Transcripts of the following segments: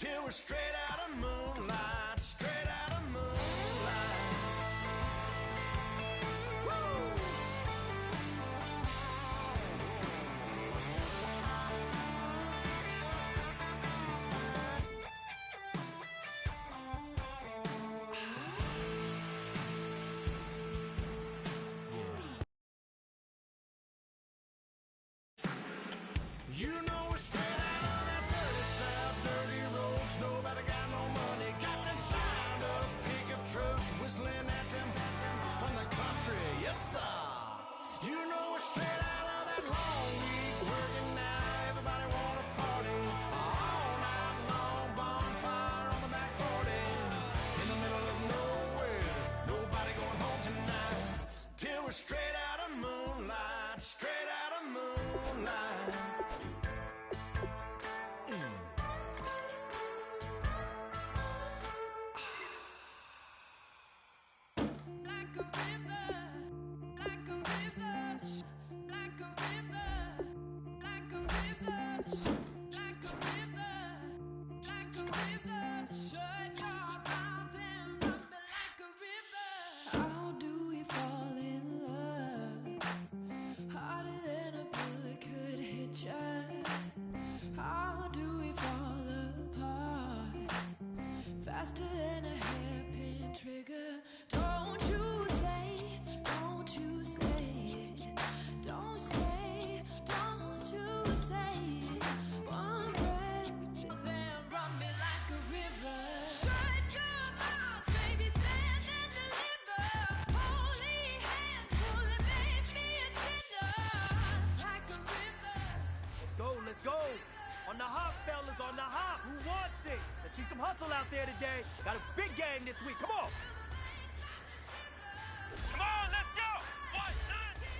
till we're straight out of moonlight, straight out of moonlight. Woo! You know we're straight out of that dirty south, dirty roads. Nobody got no money, got them signed up pickup trucks, whistling at them from the country. Yes, sir. You know we're straight out of that long week, working now. Everybody wanna party all night long. Bonfire on the back 40, in the middle of nowhere. Nobody going home tonight till we're straight out of moonlight, straight out of moonlight. Faster than a hairpin trigger. Don't you say it, don't you say it. Don't say, don't you say it. One breath, then run me like a river. Shut your mouth, baby, stand and deliver. Holy hands, pulling, make me a sinner. Like a river. Let's go, let's go. On the hop, fellas, on the hop. Who wants it? Let's see some hustle out there today. Got a big game this week. Come on. Come on, let's go. White 90.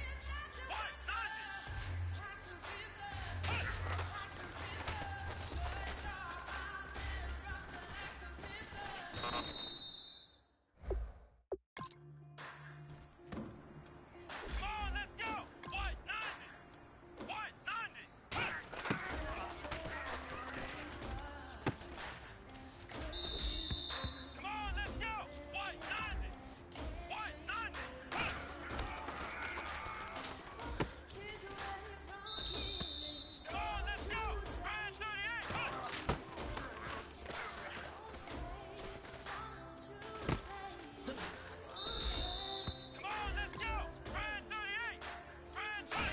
White 90. Come on, let's go. White 90. White 90. Come on, let's go! White 90! White 90! Come on, let's go! Brand 38! Come on, let's go! Brand 38! Brand 30!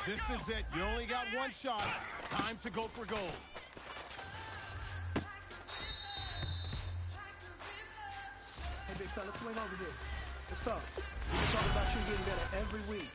This is it. You only got one shot. Time to go for gold. Hey, big fella, swing over here. Let's talk. We can talk about you getting better every week.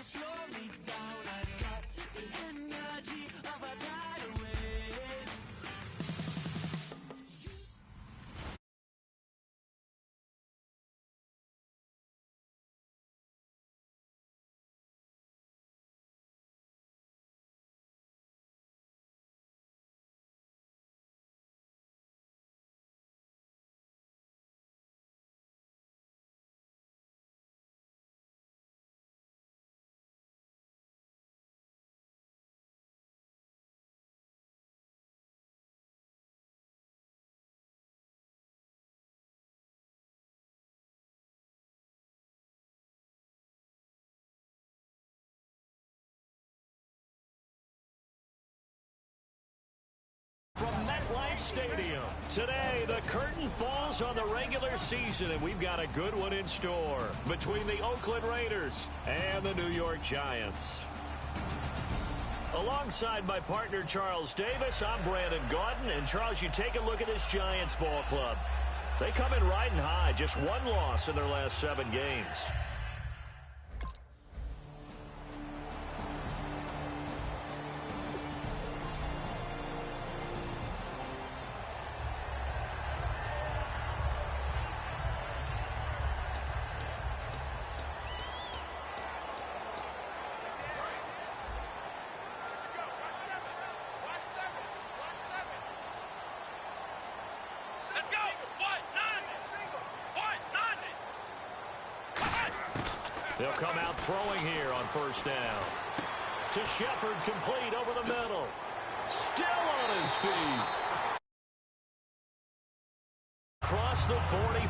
slow me down. MetLife Stadium. Today, the curtain falls on the regular season, and we've got a good one in store between the Oakland Raiders and the New York Giants. Alongside my partner, Charles Davis, I'm Brandon Gaudin. And, Charles, you take a look at this Giants ball club. They come in riding high, just one loss in their last 7 games. They'll come out throwing here on first down. To Shepard, complete over the middle. Still on his feet. Across the 45.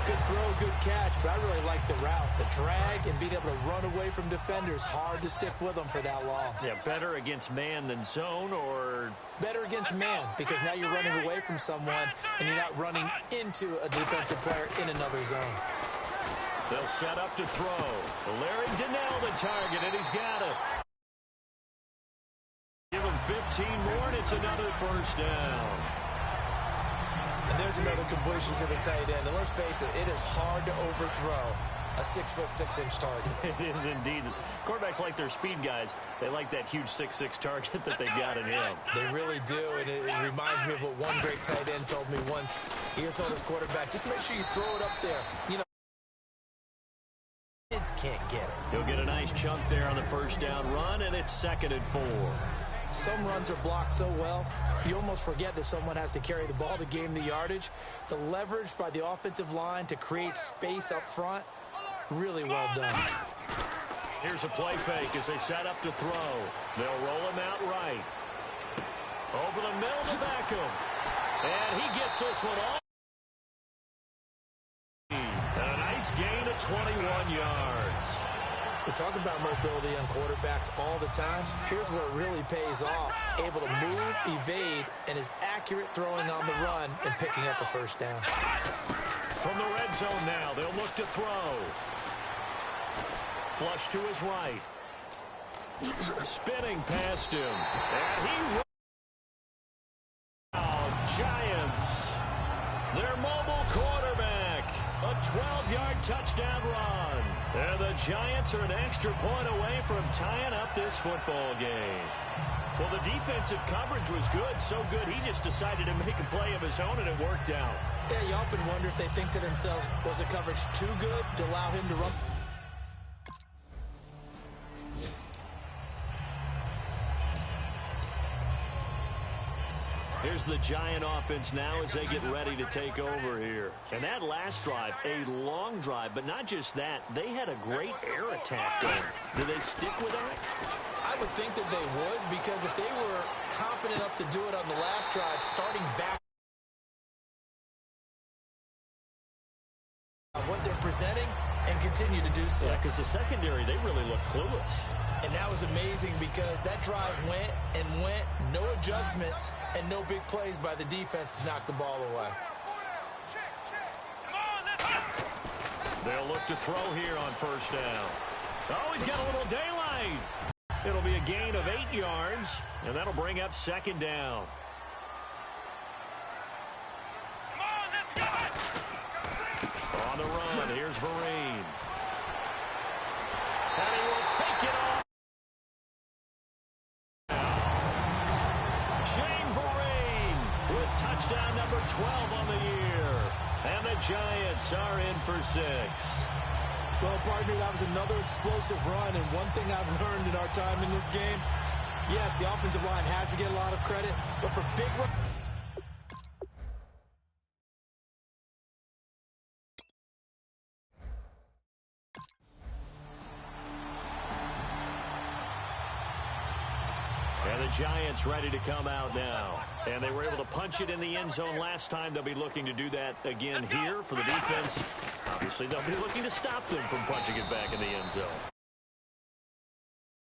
Good throw, good catch, but I really like the route. The drag and being able to run away from defenders. Hard to stick with them for that long. Yeah, better against man than zone, or... Better against man, because now you're running away from someone and you're not running into a defensive player in another zone. They'll set up to throw. Larry Donnell the target, and he's got it. Give him 15 more, and it's another first down. And there's another completion to the tight end. And let's face it, it is hard to overthrow a 6'6" target. It is indeed. Quarterbacks like their speed guys. They like that huge 6'6" target that they got in him. They really do, and it reminds me of what one great tight end told me once. He told his quarterback, just make sure you throw it up there. You know, kids can't get it. He'll get a nice chunk there on the first down run, and it's 2nd and 4. Some runs are blocked so well, you almost forget that someone has to carry the ball to gain the yardage. The leverage by the offensive line to create space up front, really well done. Here's a play fake as they set up to throw. They'll roll him out right. Over the middle to Beckham. And he gets this one off. And a nice gain of 21 yards. We talk about mobility on quarterbacks all the time. Here's where it really pays off. Able to move, evade, and is accurate throwing on the run and picking up a first down. From the red zone now, they'll look to throw. Flush to his right. Spinning past him. And he... Giants. Their mobile quarterback. A 12-yard touchdown run. And the Giants are an extra point away from tying up this football game. Well, the defensive coverage was good, so good he just decided to make a play of his own, and it worked out. Yeah, you often wonder if they think to themselves, was the coverage too good to allow him to run? Here's the Giant offense now as they get ready to take over here. And that last drive, a long drive, but not just that. They had a great air attack going. Do they stick with that? I would think that they would, because if they were confident enough to do it on the last drive, starting back what they're presenting and continue to do so. Yeah, because the secondary, they really look clueless. And that was amazing because that drive went and went, no adjustments, and no big plays by the defense to knock the ball away. They'll look to throw here on first down. Oh, he's got a little daylight. It'll be a gain of 8 yards, and that'll bring up 2nd down. On the run, here's Vereen. And he will take it off. Touchdown number 12 on the year. And the Giants are in for 6. Well, partner, that was another explosive run. And one thing I've learned in our time in this game, yes, the offensive line has to get a lot of credit, but for big runs, and the Giants ready to come out now. And they were able to punch it in the end zone last time. They'll be looking to do that again here for the defense. Obviously, they'll be looking to stop them from punching it back in the end zone.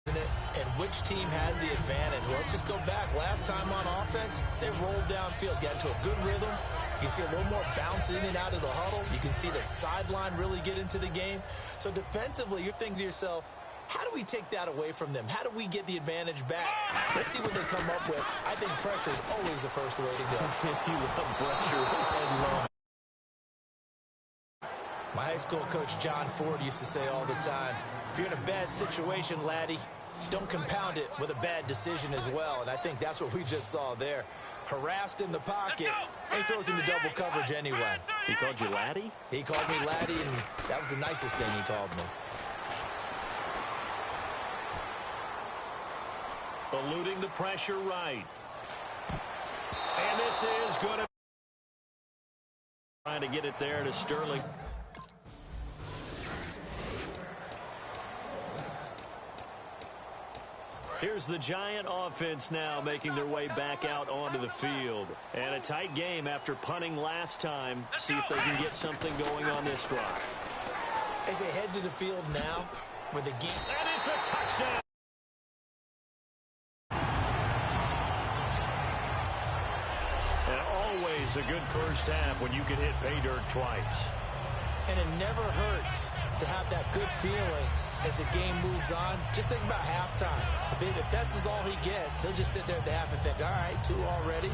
And with which team has the advantage. Well, let's just go back. Last time on offense, they rolled downfield, got into a good rhythm. You can see a little more bounce in and out of the huddle. You can see the sideline really get into the game. So defensively, you're thinking to yourself, how do we take that away from them? How do we get the advantage back? Let's see what they come up with. I think pressure is always the first way to go. You love pressure. My high school coach, John Ford, used to say all the time, if you're in a bad situation, laddie, don't compound it with a bad decision as well. And I think that's what we just saw there. Harassed in the pocket, and he throws into double coverage anyway. He called you laddie? He called me laddie, and that was the nicest thing he called me. Eluding the pressure right. And this is going to... Trying to get it there to Sterling. Here's the Giant offense now making their way back out onto the field. And a tight game after punting last time. See if they can get something going on this drive. As they head to the field now, with the game... And it's a touchdown! And always a good first half when you can hit pay dirt twice. And it never hurts to have that good feeling as the game moves on. Just think about halftime. If that's all he gets, he'll just sit there at the half and think, all right, 2 already.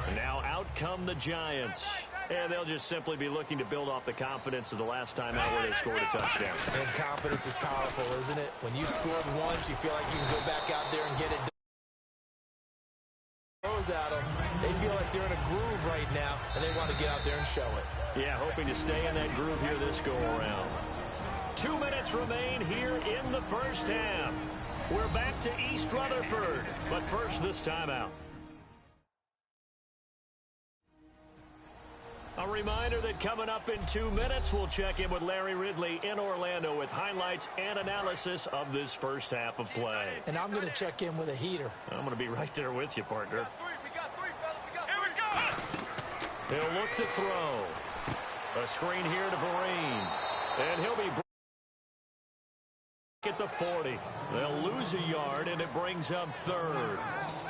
And now out come the Giants. And they'll just simply be looking to build off the confidence of the last time out where they scored a touchdown. And confidence is powerful, isn't it? When you scored once, you feel like you can go back out there and get it done. Throws at them. They feel like they're in a groove right now, and they want to get out there and show it. Yeah, hoping to stay in that groove here this go-around. 2 minutes remain here in the first half. We're back to East Rutherford, but first this timeout. A reminder that coming up in 2 minutes, we'll check in with Larry Ridley in Orlando with highlights and analysis of this first half of play. And I'm going to check in with a heater. I'm going to be right there with you, partner. He'll look to throw. A screen here to Vereen. And he'll be at the 40. They'll lose a yard, and it brings up third.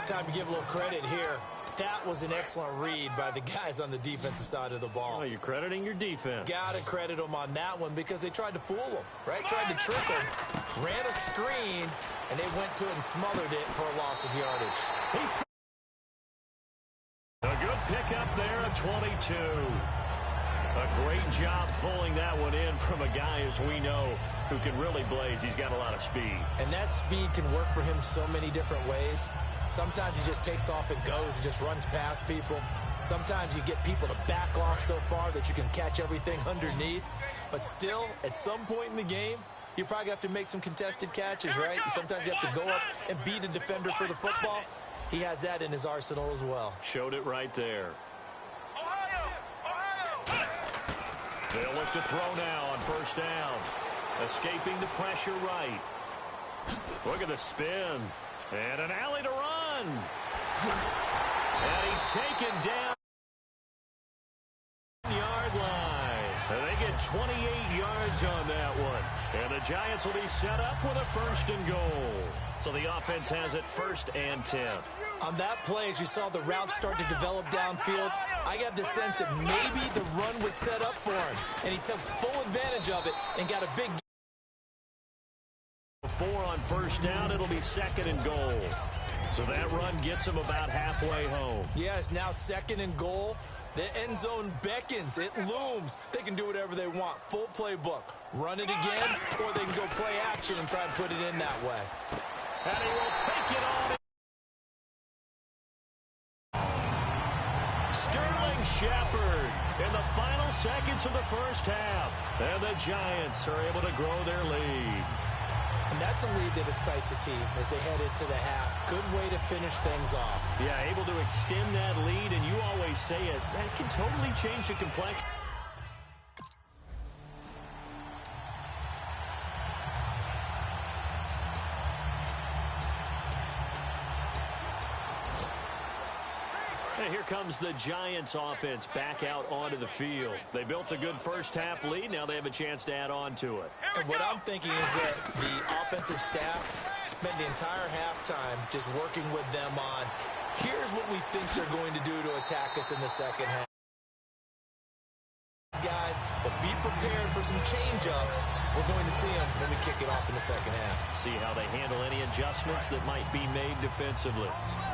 Time to give a little credit here. That was an excellent read by the guys on the defensive side of the ball. Oh, you're crediting your defense. Got to credit them on that one because they tried to fool them, right? Tried to trick them, ran a screen, and they went to it and smothered it for a loss of yardage. A good pickup there at 22. A great job pulling that one in from a guy, as we know, who can really blaze. He's got a lot of speed. And that speed can work for him so many different ways. Sometimes he just takes off and goes and just runs past people. Sometimes you get people to back off so far that you can catch everything underneath. But still, at some point in the game, you probably have to make some contested catches, right? Sometimes you have to go up and beat a defender for the football. He has that in his arsenal as well. Showed it right there. They'll look to throw now on first down. Escaping the pressure right. Look at the spin. And an alley to run. And he's taken down yard line. And they get 28 yards on that one. And the Giants will be set up with a 1st and goal. So the offense has it 1st and 10. On that play, as you saw the route start to develop downfield, I got the sense that maybe the run would set up for him. And he took full advantage of it and got a big 4 on first down. It'll be 2nd and goal. So that run gets him about halfway home. Yes, now 2nd and goal. The end zone beckons. It looms. They can do whatever they want. Full playbook. Run it again, or they can go play action and try and put it in that way. And he will take it on. Sterling Shepard in the final seconds of the first half. And the Giants are able to grow their lead. And that's a lead that excites a team as they head into the half. Good way to finish things off. Yeah, able to extend that lead, and you always say it, that can totally change the complexion. And here comes the Giants offense back out onto the field. They built a good first-half lead. Now they have a chance to add on to it. And what I'm thinking is that the offensive staff spent the entire halftime just working with them on, here's what we think they're going to do to attack us in the second half. Guys, but be prepared for some change-ups. We're going to see them when we kick it off in the second half. See how they handle any adjustments that might be made defensively.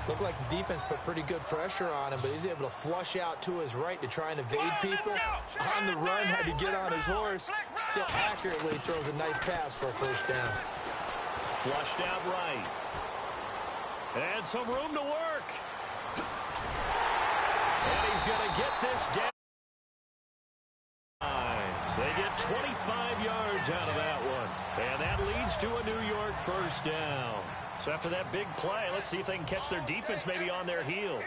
Looked like the defense put pretty good pressure on him, but he's able to flush out to his right to try and evade people. On the run, had to get on his horse. Still accurately throws a nice pass for a first down. Flushed out right. And some room to work. And he's going to get this down. They get 25 yards out of that one. And that leads to a New York first down. So after that big play, let's see if they can catch their defense maybe on their heels.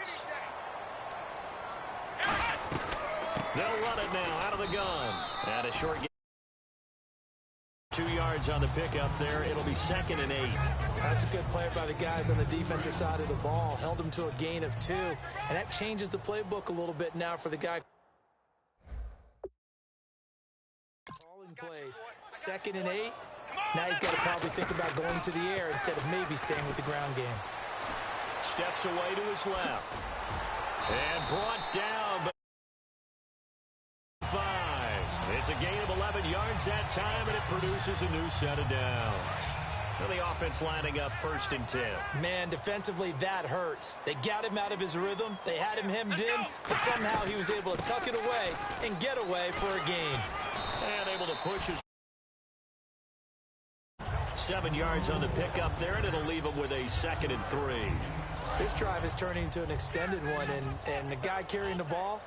They'll run it now out of the gun. And a short game. 2 yards on the pickup there. It'll be 2nd and 8. That's a good play by the guys on the defensive side of the ball. Held them to a gain of 2. And that changes the playbook a little bit now for the guy. Plays 2nd and 8. Now he's got to probably think about going to the air instead of maybe staying with the ground game. Steps away to his left. And brought down by 5. It's a gain of 11 yards that time, and it produces a new set of downs. And the offense lining up 1st and 10. Man, defensively, that hurts. They got him out of his rhythm. They had him hemmed in, but somehow he was able to tuck it away and get away for a gain. And able to push his 7 yards on the pickup there, and it'll leave him with a 2nd and 3. This drive is turning into an extended one, and the guy carrying the ball,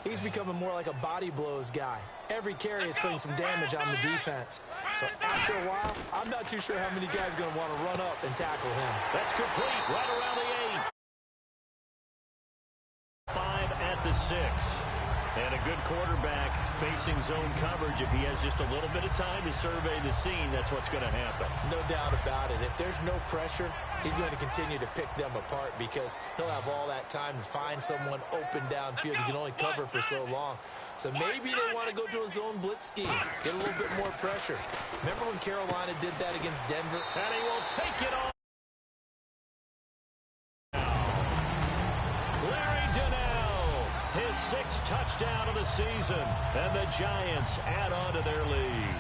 he's becoming more like a body blows guy. Every carry is putting some damage on the defense. So after a while, I'm not too sure how many guys are going to want to run up and tackle him. That's complete right around the 8. 5 at the 6. And a good quarterback facing zone coverage. If he has just a little bit of time to survey the scene, that's what's going to happen. No doubt about it. If there's no pressure, he's going to continue to pick them apart because he'll have all that time to find someone open downfield. He can only cover for so long. So maybe they want to go to a zone blitz scheme, get a little bit more pressure. Remember when Carolina did that against Denver? And he will take it on. His 6th touchdown of the season, and the Giants add on to their lead.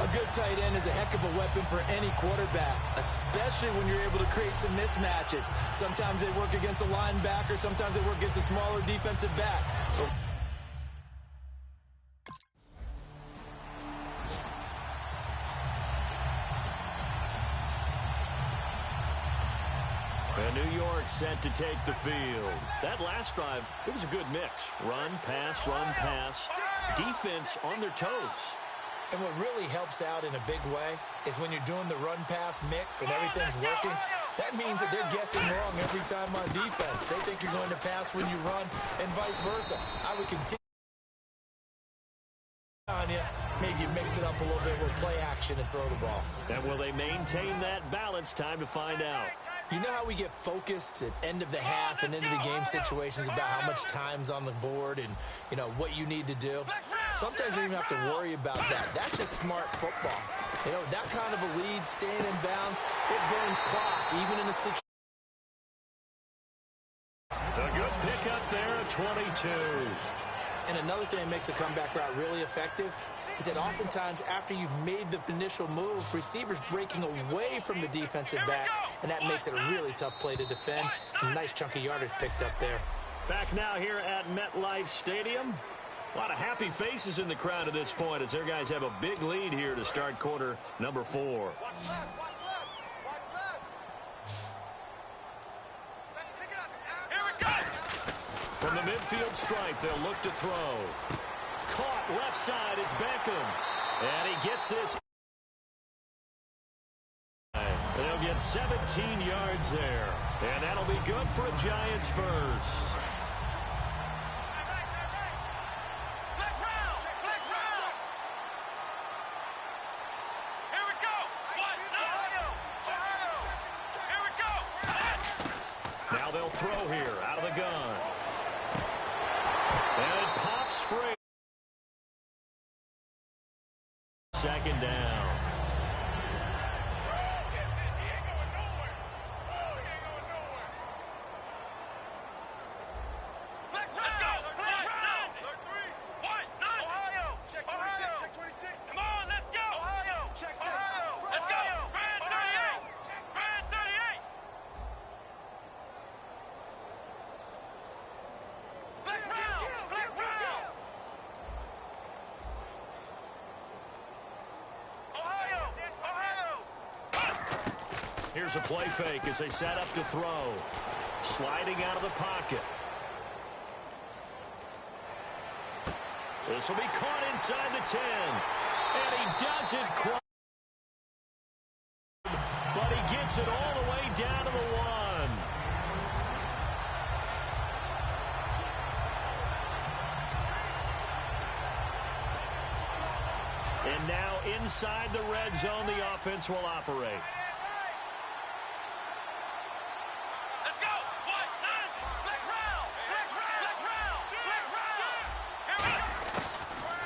A good tight end is a heck of a weapon for any quarterback, especially when you're able to create some mismatches. Sometimes they work against a linebacker, sometimes they work against a smaller defensive back. And New York set to take the field. That last drive, it was a good mix. Run, pass, defense on their toes. And what really helps out in a big way is when you're doing the run-pass mix and everything's working, that means that they're guessing wrong every time on defense. They think you're going to pass when you run and vice versa. I would continue on you. Maybe you mix it up a little bit with play action and throw the ball. And will they maintain that balance? Time to find out. You know how we get focused at end of the half and into the game situations about how much time's on the board and, you know, what you need to do? Sometimes you don't even have to worry about that. That's just smart football. You know, that kind of a lead, staying in bounds, it burns clock, even in a situation. A good pickup there at 22. And another thing that makes the comeback route really effective is that oftentimes after you've made the initial move, receivers breaking away from the defensive back, and that makes it a really tough play to defend. A nice chunk of yardage picked up there. Back now here at MetLife Stadium. A lot of happy faces in the crowd at this point as their guys have a big lead here to start quarter number 4. From the midfield stripe, they'll look to throw. Caught left side, it's Beckham. And he gets this. They'll get 17 yards there. And that'll be good for a Giants first. Now they'll throw here out of the gun. And it pops free. Second down. Here's a play fake as they set up to throw. Sliding out of the pocket. This will be caught inside the 10. And he doesn't quite. But he gets it all the way down to the 1. And now inside the red zone, the offense will operate.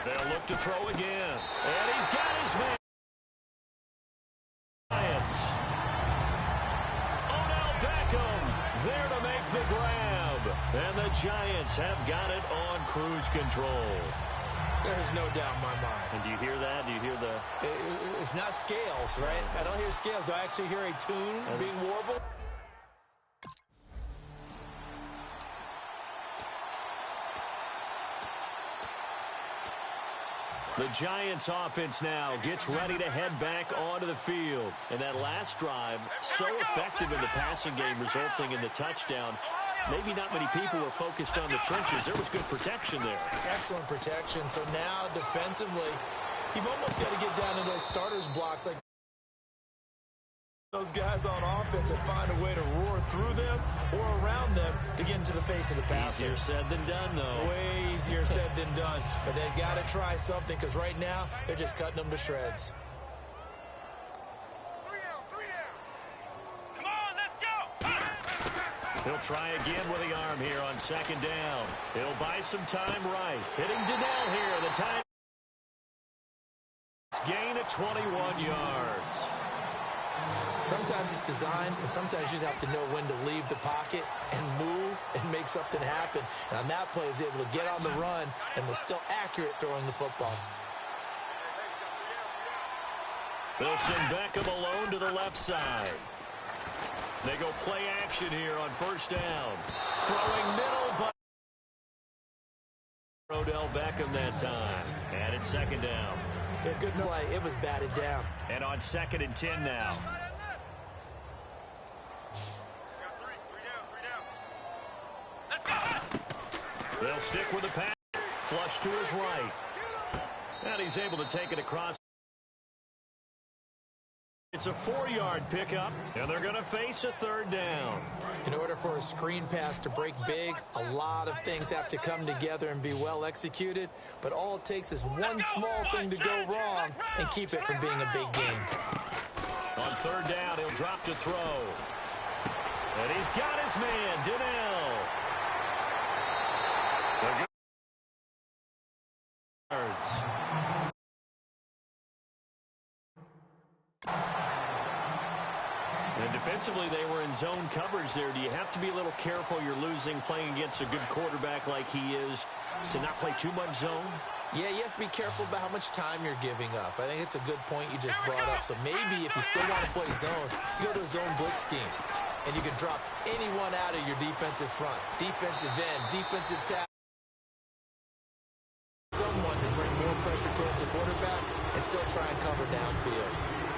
They'll look to throw again. And he's got his man. Giants. Odell Beckham there to make the grab. And the Giants have got it on cruise control. There's no doubt in my mind. And do you hear that? Do you hear the... It's not scales, right? I don't hear scales. Do I actually hear a tune being warbled? The Giants offense now gets ready to head back onto the field. And that last drive, so effective in the passing game, resulting in the touchdown. Maybe not many people were focused on the trenches. There was good protection there. Excellent protection. So now defensively, you've almost got to get down to those starters blocks like those guys on offense and find a way to roar through them or around them to get into the face of the passer. Easier said than done, though. Way easier said than done. But they've got to try something because right now they're just cutting them to shreds. Come on, let's go. He'll try again with the arm here on second down. He'll buy some time right. Hitting Donnell here. The time gain of 21 yards. Sometimes it's designed, and sometimes you just have to know when to leave the pocket and move and make something happen. And on that play, he was able to get on the run and was still accurate throwing the football. They'll send Beckham alone to the left side. They go play action here on first down. Throwing middle, but Odell Beckham that time. And it's second down. Yeah, good play. It was batted down. And on 2nd and 10 now. They'll stick with the pass. Flush to his right. And he's able to take it across. It's a 4-yard pickup, and they're going to face a third down. In order for a screen pass to break big, a lot of things have to come together and be well executed, but all it takes is one small thing to go wrong and keep it from being a big game. On third down, he'll drop to throw. And he's got his man, Donnell. And defensively, they were in zone coverage there. Do you have to be a little careful? You're losing playing against a good quarterback like he is to not play too much zone? Yeah, you have to be careful about how much time you're giving up. I think it's a good point you just brought up. So maybe if you still want to play zone, you go to a zone blitz scheme. And you can drop anyone out of your defensive front, defensive end, defensive tackle. Someone to bring more pressure towards the quarterback and still try and cover downfield.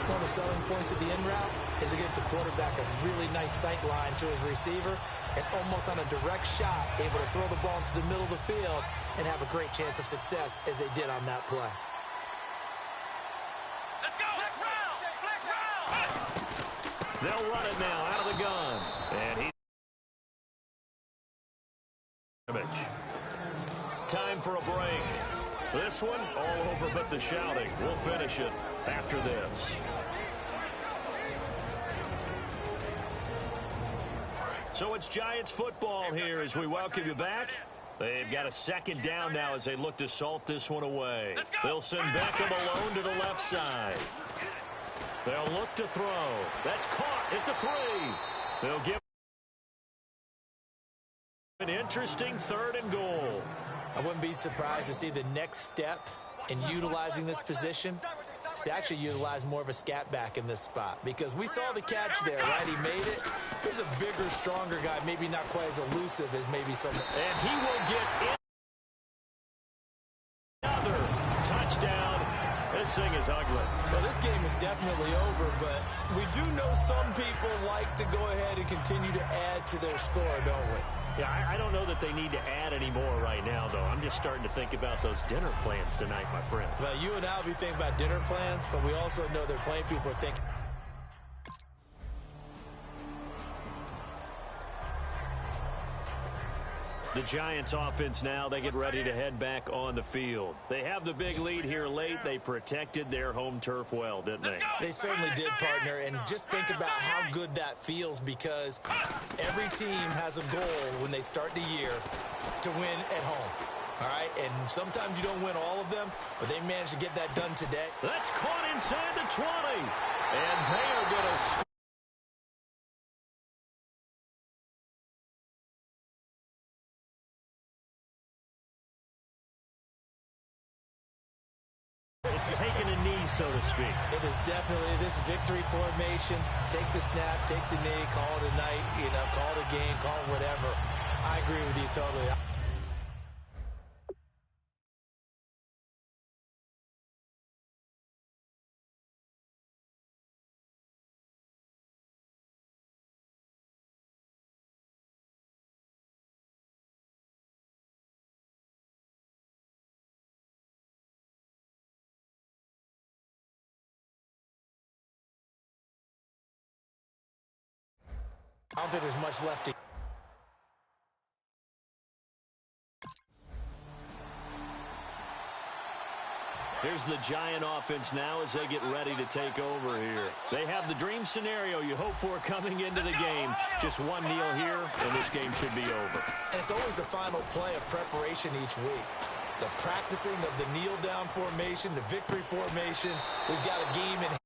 One of the selling points of the in route is it gives the quarterback a really nice sight line to his receiver and almost on a direct shot able to throw the ball into the middle of the field and have a great chance of success as they did on that play. Let's go. Flex round. They'll run it now out of the gun. And he... Time for a break. This one all over but the shouting. We'll finish it after this. So it's Giants football here as we welcome you back. They've got a second down now as they look to salt this one away. They'll send Beckham alone to the left side. They'll look to throw. That's caught at the 3. They'll give an interesting 3rd and goal. I wouldn't be surprised to see the next step in utilizing this position is to actually utilize more of a scat back in this spot, because we saw the catch there, right? He made it. There's a bigger, stronger guy, maybe not quite as elusive as maybe someone. And he will get another touchdown. This thing is ugly. Well, this game is definitely over, but we do know some people like to go ahead and continue to add to their score, don't we? Yeah, I don't know that they need to add any more right now, though. I'm just starting to think about those dinner plans tonight, my friend. Well, you and I will be thinking about dinner plans, but we also know that plenty of people are thinking. The Giants offense now, they get ready to head back on the field. They have the big lead here late. They protected their home turf well, didn't they? They certainly did, partner, and just think about how good that feels, because every team has a goal when they start the year to win at home. All right, and sometimes you don't win all of them, but they managed to get that done today. That's caught inside the 20, and they are going to... It's taking a knee, so to speak. It is definitely this victory formation. Take the snap, take the knee, call it a night, call it a game, call it whatever. I agree with you totally. I don't think there's much left to... Here's the Giant offense now as they get ready to take over here. They have the dream scenario you hope for coming into the game. Just one kneel here, and this game should be over. And it's always the final play of preparation each week. The practicing of the kneel-down formation, the victory formation. We've got a game in...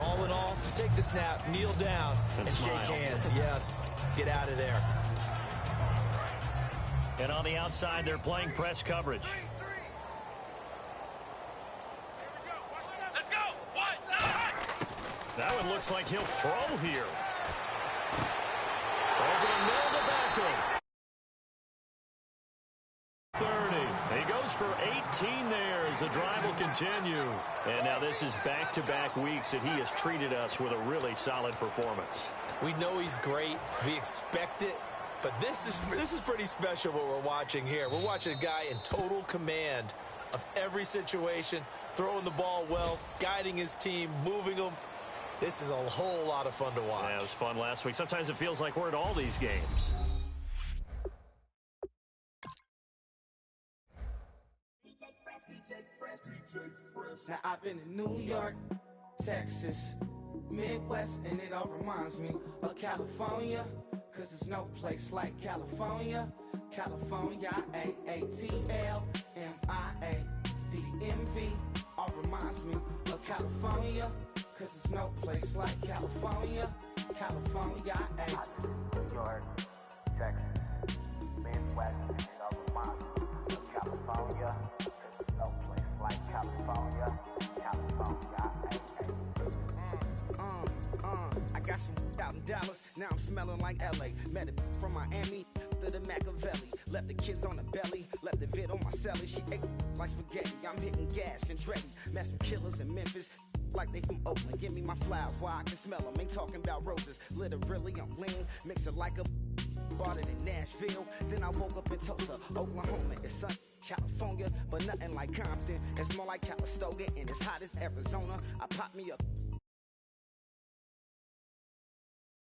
All in all, take the snap, kneel down, and shake hands. Yes, get out of there. And on the outside, they're playing press coverage. That one looks like he'll throw here. Over the middle to Beckham. 30. He goes for 18 there as the drive will continue. And now this is back-to-back weeks that he has treated us with a really solid performance. We know he's great. We expect it. But this is pretty special what we're watching here. We're watching a guy in total command of every situation, throwing the ball well, guiding his team, moving them. This is a whole lot of fun to watch. Yeah, it was fun last week. Sometimes it feels like we're at all these games. Now I've been in New York, Texas, Midwest, and it all reminds me of California. Cause there's no place like California. California, A-A-T-L-M-I-A-D-D-M-V. All reminds me of California. Cause there's no place like California. California, New York, Texas, Midwest, and it all reminds me of California. Cause there's no place like California. California, I got some out in Dallas, now I'm smelling like LA. Met a from Miami to the Machiavelli. Left the kids on the belly, left the vid on my celly. She ate like spaghetti, I'm hitting gas and Dreddy. Met some killers in Memphis, like they from Oakland. Give me my flowers while I can smell them. Ain't talking about roses, literally I'm lean. Mix it like a bought it in Nashville. Then I woke up in Tulsa, Oklahoma. It's sun, California, but nothing like Compton. It's more like Calistoga and it's hot as Arizona. I popped me a